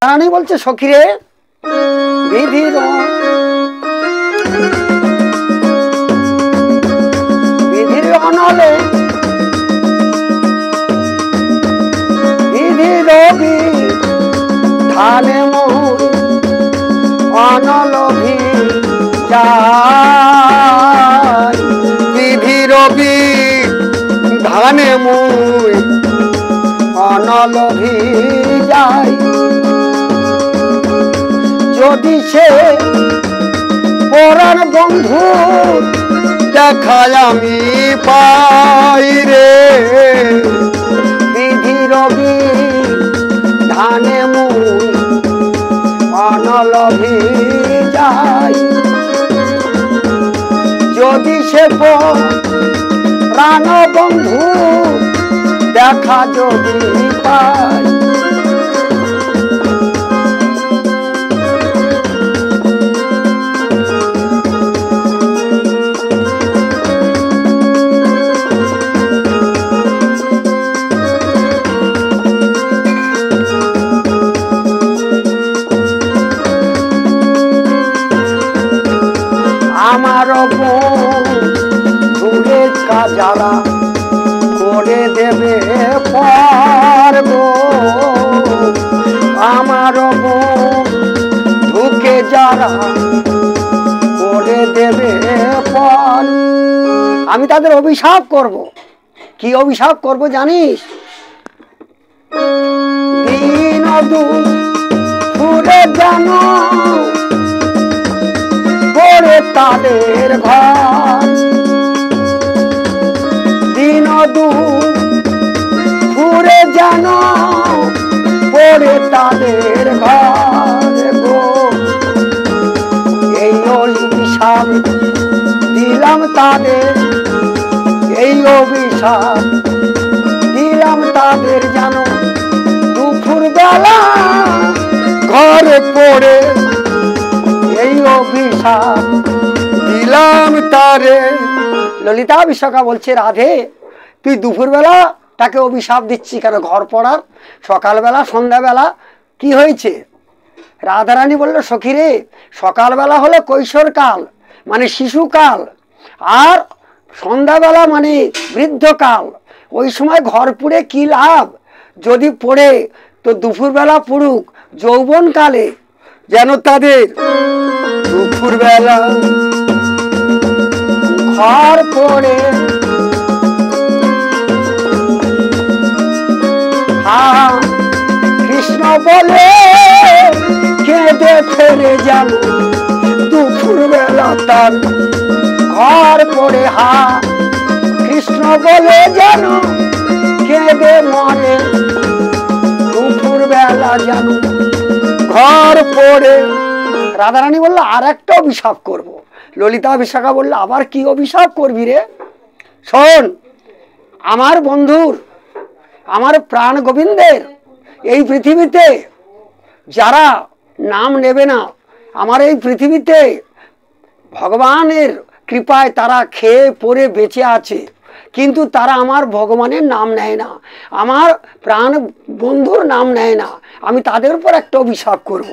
রানী বলছে সখীরে বিধির বিধির অনলে বিধির ধানে মোর অনলভি যায় বিধির ধানে মোর অনলভি যায় যদি সে পরার বন্ধু দেখায় আমি পাই রে বিধির ধানে মুই অনলভি যাই যদি সে পরাণ বন্ধু দেখা যদি পাই আমার দূরে কাজারা করে দেবে পারব আমার ঢুকে যারা করে দেবে পার আমি তাদের অভিশাপ করব কি অভিশাপ করব জানিস দিন দুপুরে জানো করে তাদের ঘর দিন দুপুরে জানো পড়ে তাদের ঘর গো এই অভিশাপ দিলাম তাদের এই অভিশাপ দিলাম তাদের জানো দুপুর বেলা ঘরে পড়ে এই অভিশাপ দিলাম তারে ললিতা বিশাখা বলছে রাধে তুই দুপুরবেলা তাকে অভিশাপ দিচ্ছি কেন ঘর পড়ার সকালবেলা সন্ধ্যাবেলা কি হয়েছে রাধারানী বলল সখীরে সকালবেলা হলো কৈশোরকাল মানে শিশুকাল আর সন্ধ্যাবেলা মানে বৃদ্ধকাল ওই সময় ঘর পুড়ে কি লাভ যদি পড়ে তো দুপুরবেলা পড়ুক যৌবনকালে যেন তাদের দুপুরবেলা ঘর পড়ে কৃষ্ণ বলে কেঁদে ফেরে যাব দুপুরবেলা তার ঘর পড়ে কৃষ্ণ বলে যেন কেঁদে মরে দুপুরবেলা যেন ঘর পড়ে রাধারানী বললো আর একটা অভিশাপ করব ললিতা বিশাখা বললো আবার কি অভিশাপ করবি রে শোন আমার বন্ধুর আমার প্রাণ গোবিন্দের এই পৃথিবীতে যারা নাম নেবে না আমার এই পৃথিবীতে ভগবানের কৃপায় তারা খেয়ে পরে বেঁচে আছে কিন্তু তারা আমার ভগবানের নাম নেয় না আমার প্রাণ বন্ধুর নাম নেয় না আমি তাদের উপর একটা অভিশাপ করব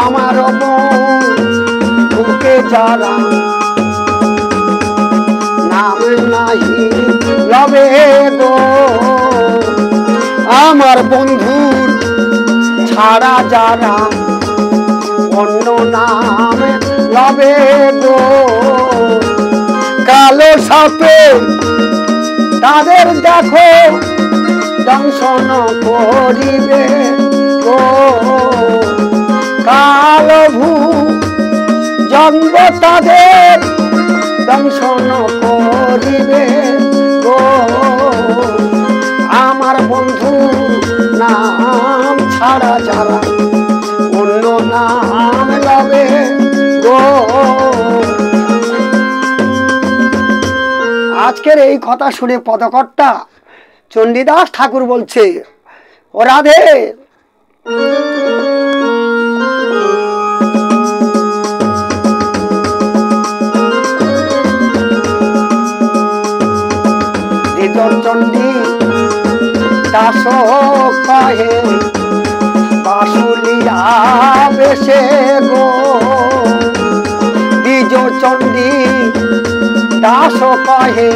আমার বুকে যারা নাম নাহি লবে গো আমার বন্ধুর ছাড়া যারা অন্য নাম লবে গো কালো সাপে তাদের দেখো দংশন করিবে গো কালো ভূ জন্ম তাদের দংশন করিবে গো আমার বন্ধু নাম ছাড়া যারা অন্য নাম লবে গো আজকের এই কথা শুনে পদকর্তা চণ্ডীদাস ঠাকুর বলছে ও রাধে চণ্ডী দাস কহে বাসুলিয়া বেশে গো দ্বিজ চণ্ডী দাস কহে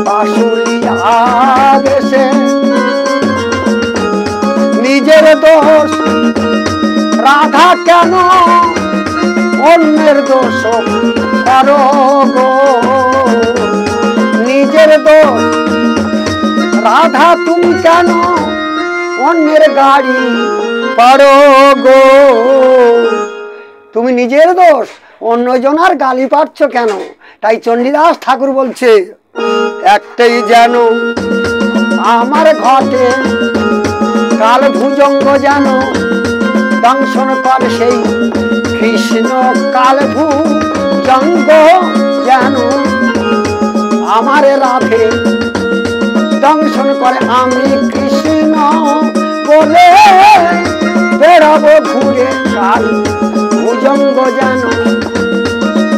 বাসুলিয়া বেশে নিজের দোষ রাধা কেন অন্যের দোষ করো গো নিজের দোষ রাধা তুমি কেন অন্যের গাড়ি পারো গো তুমি নিজের দোষ অন্যজনার গালি পাচ্ছ কেন তাই চণ্ডীদাস ঠাকুর বলছে একটাই যেন আমার ঘটে কাল ভুজঙ্গ যেন দংশন কর সেই কৃষ্ণ কাল ভুজঙ্গ যেন আমার রাধে দংশন করে আমি কৃষ্ণ বলে বেড়াবো ঘুরে কাল ভুজঙ্গ যেন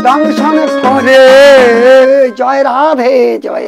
দংশন করে জয় রাধে জয়